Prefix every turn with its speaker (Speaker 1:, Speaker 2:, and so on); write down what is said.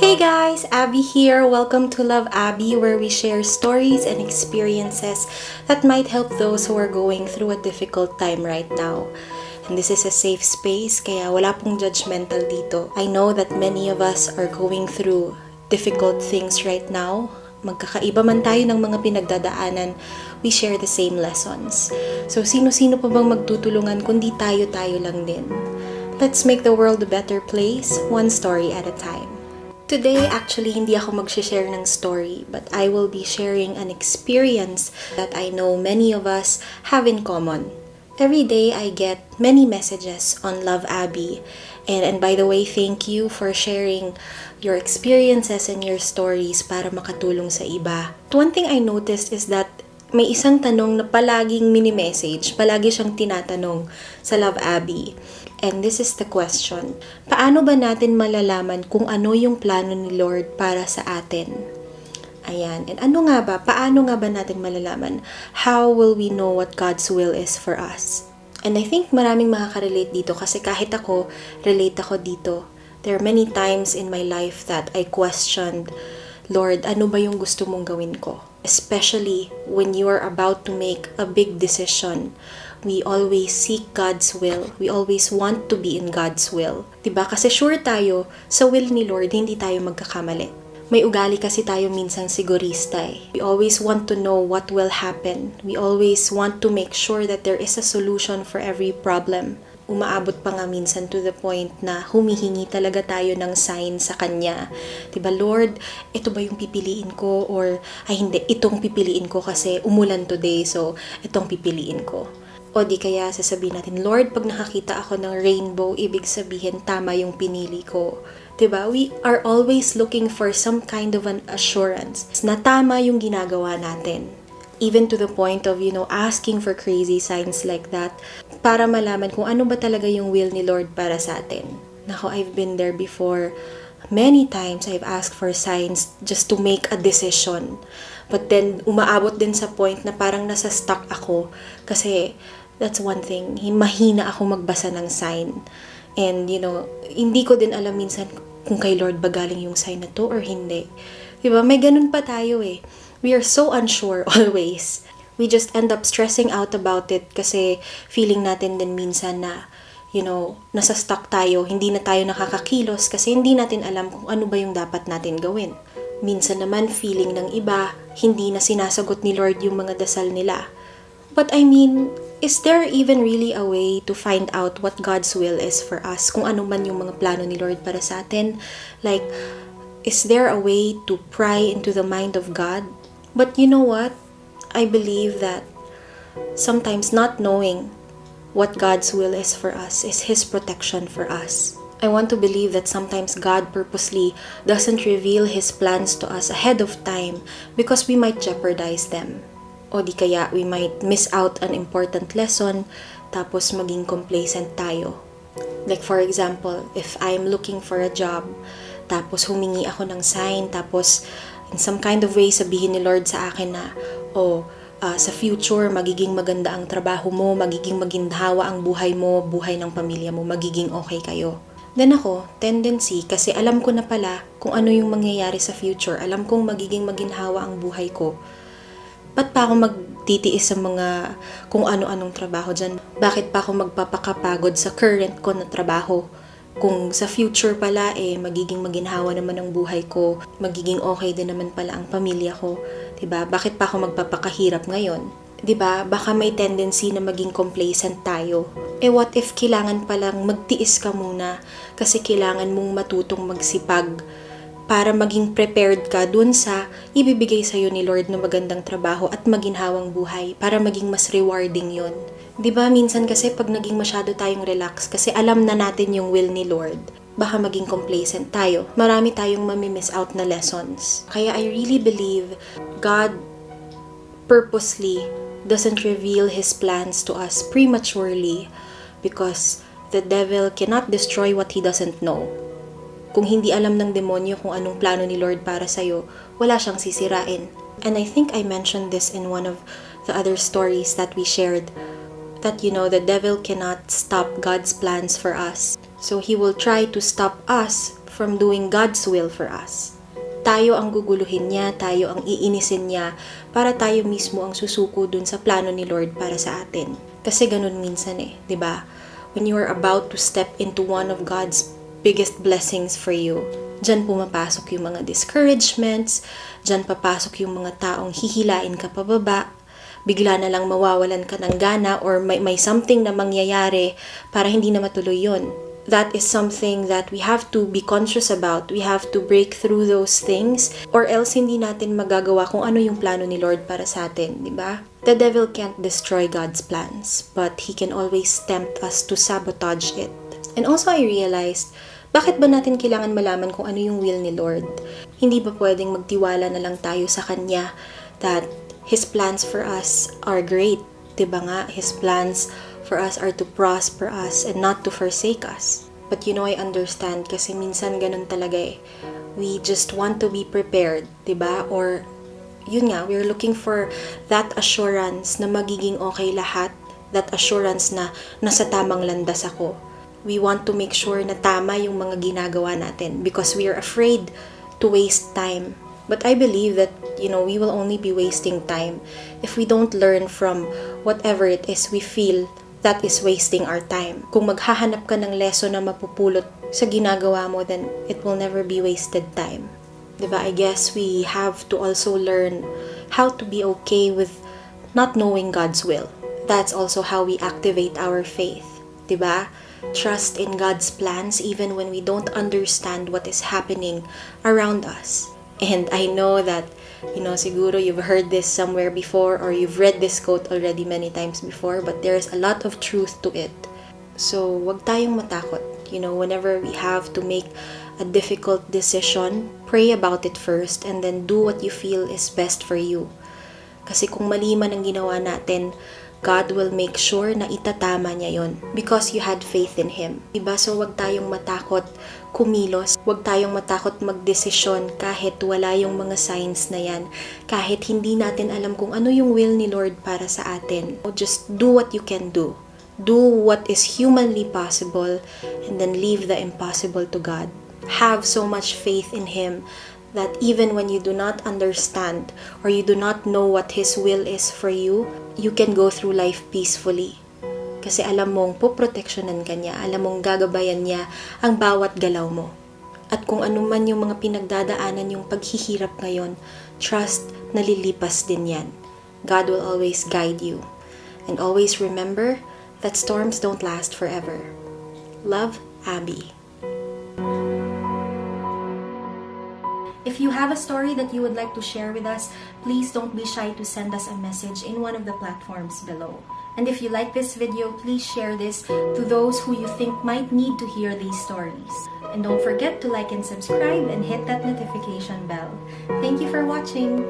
Speaker 1: Hey guys, Abby here. Welcome to Love Abby, where we share stories and experiences that might help those who are going through a difficult time right now. And this is a safe space, kaya wala pong judgmental dito. I know that many of us are going through difficult things right now. Magkakaiba man tayo ng mga pinagdadaanan, we share the same lessons. So sino-sino pa bang magtutulungan kundi tayo-tayo lang din? Let's make the world a better place, one story at a time. Today, actually, hindi ako mag-share ng story, but I will be sharing an experience that I know many of us have in common. Every day, I get many messages on Love Abby. And by the way, thank you for sharing your experiences and your stories para makatulong sa iba. One thing I noticed is that may isang tanong na palaging mini-message, palagi siyang tinatanong sa Love Abby. And this is the question. Paano ba natin malalaman kung ano yung plano ni Lord para sa atin? Ayan. And ano nga ba? Paano nga ba natin malalaman? How will we know what God's will is for us? And I think maraming makaka-relate dito kasi kahit ako, relate ako dito. There are many times in my life that I questioned, Lord, ano ba yung gusto mong gawin ko? Especially when you are about to make a big decision. We always seek God's will. We always want to be in God's will. Diba? Kasi sure tayo, sa will ni Lord, hindi tayo magkakamali. May ugali kasi tayo minsan sigurista eh. We always want to know what will happen. We always want to make sure that there is a solution for every problem. Umaabot pa nga minsan to the point na humihingi talaga tayo ng sign sa Kanya. Diba, Lord, ito ba yung pipiliin ko? Or, ay hindi, itong pipiliin ko kasi umulan today, so itong pipiliin ko. O di kaya sasabihin natin, Lord, pag nakakita ako ng rainbow, ibig sabihin tama yung pinili ko. Diba? We are always looking for some kind of an assurance na tama yung ginagawa natin. Even to the point of, asking for crazy signs like that para malaman kung ano ba talaga yung will ni Lord para sa atin. Nako, I've been there before. Many times I've asked for signs just to make a decision. But then, umaabot din sa point na parang nasa stuck ako kasi that's one thing. Mahina ako magbasa ng sign. And, hindi ko din alam minsan kung kay Lord ba galing yung sign na to or hindi. Diba? May ganun pa tayo eh. We are so unsure always. We just end up stressing out about it kasi feeling natin din minsan na, nasa stuck tayo. Hindi na tayo nakakakilos kasi hindi natin alam kung ano ba yung dapat natin gawin. Minsan naman feeling ng iba, hindi na sinasagot ni Lord yung mga dasal nila. But I mean, is there even really a way to find out what God's will is for us? Kung ano man yung mga plano ni Lord para sa atin? Like, is there a way to pry into the mind of God? But you know what? I believe that sometimes not knowing what God's will is for us is His protection for us. I want to believe that sometimes God purposely doesn't reveal His plans to us ahead of time because we might jeopardize them. O di kaya we might miss out an important lesson tapos maging complacent tayo. Like for example, if I'm looking for a job, tapos humingi ako ng sign, tapos in some kind of way sabihin ni Lord sa akin na, sa future, magiging maganda ang trabaho mo, magiging maginhawa ang buhay mo, buhay ng pamilya mo, magiging okay kayo. Then ako, tendency, kasi alam ko na pala kung ano yung mangyayari sa future, alam kong magiging maginhawa ang buhay ko. Ba't pa ako magtitiis sa mga kung ano-anong trabaho dyan? Bakit pa ako magpapakapagod sa current ko na trabaho? Kung sa future pala, magiging maginhawa naman ang buhay ko, magiging okay din naman pala ang pamilya ko. Diba? Bakit pa ako magpapakahirap ngayon? Diba? Baka may tendency na maging complacent tayo. What if kailangan palang magtiis ka muna kasi kailangan mong matutong magsipag para maging prepared ka dun sa ibibigay sa'yo ni Lord na magandang trabaho at maginhawang buhay para maging mas rewarding yon. Diba minsan kasi pag naging masyado tayong relax kasi alam na natin yung will ni Lord, baka maging complacent tayo. Marami tayong mamimiss out na lessons. Kaya I really believe God purposely doesn't reveal His plans to us prematurely because the devil cannot destroy what he doesn't know. Kung hindi alam ng demonyo kung anong plano ni Lord para sa'yo, wala siyang sisirain. And I think I mentioned this in one of the other stories that we shared, that the devil cannot stop God's plans for us. So he will try to stop us from doing God's will for us. Tayo ang guguluhin niya, tayo ang iinisin niya, para tayo mismo ang susuko dun sa plano ni Lord para sa atin. Kasi ganun minsan di ba? When you are about to step into one of God's biggest blessings for you, dyan pumapasok yung mga discouragements, dyan papasok yung mga taong hihilain ka pababa, bigla na lang mawawalan ka ng gana or may something na mangyayari para hindi na matuloy yon. That is something that we have to be conscious about. We have to break through those things or else hindi natin magagawa kung ano yung plano ni Lord para sa atin, di ba? The devil can't destroy God's plans, but he can always tempt us to sabotage it. And also I realized, bakit ba natin kailangan malaman kung ano yung will ni Lord? Hindi ba pwedeng magtiwala na lang tayo sa Kanya that His plans for us are great? Diba nga, His plans for us are to prosper us and not to forsake us. But I understand kasi minsan ganun talaga We just want to be prepared, diba? Or, yun nga, we're looking for that assurance na magiging okay lahat, that assurance na nasa tamang landas ako. We want to make sure na tama yung mga ginagawa natin because we are afraid to waste time. But I believe that, we will only be wasting time if we don't learn from whatever it is we feel that is wasting our time. Kung maghahanap ka ng lesson na mapupulot sa ginagawa mo, then it will never be wasted time. Diba? I guess we have to also learn how to be okay with not knowing God's will. That's also how we activate our faith. Diba? Trust in God's plans even when we don't understand what is happening around us. And I know that, siguro you've heard this somewhere before or you've read this quote already many times before, but there's a lot of truth to it. So, wag tayong matakot. Whenever we have to make a difficult decision, pray about it first and then do what you feel is best for you. Kasi kung mali man ang ginawa natin, God will make sure na itatama niya yon because you had faith in Him. Diba? So, wag tayong matakot kumilos. Wag tayong matakot magdesisyon kahit wala yung mga signs na yan. Kahit hindi natin alam kung ano yung will ni Lord para sa atin. Just do what you can do. Do what is humanly possible and then leave the impossible to God. Have so much faith in Him that even when you do not understand or you do not know what His will is for you, you can go through life peacefully. Kasi alam mong poproteksyonan ka niya, alam mong gagabayan niya ang bawat galaw mo. At kung ano man yung mga pinagdadaanan yung paghihirap ngayon, trust na lilipas din yan. God will always guide you. And always remember that storms don't last forever. Love, Abby. If you have a story that you would like to share with us, please don't be shy to send us a message in one of the platforms below. And if you like this video, please share this to those who you think might need to hear these stories. And don't forget to like and subscribe and hit that notification bell. Thank you for watching!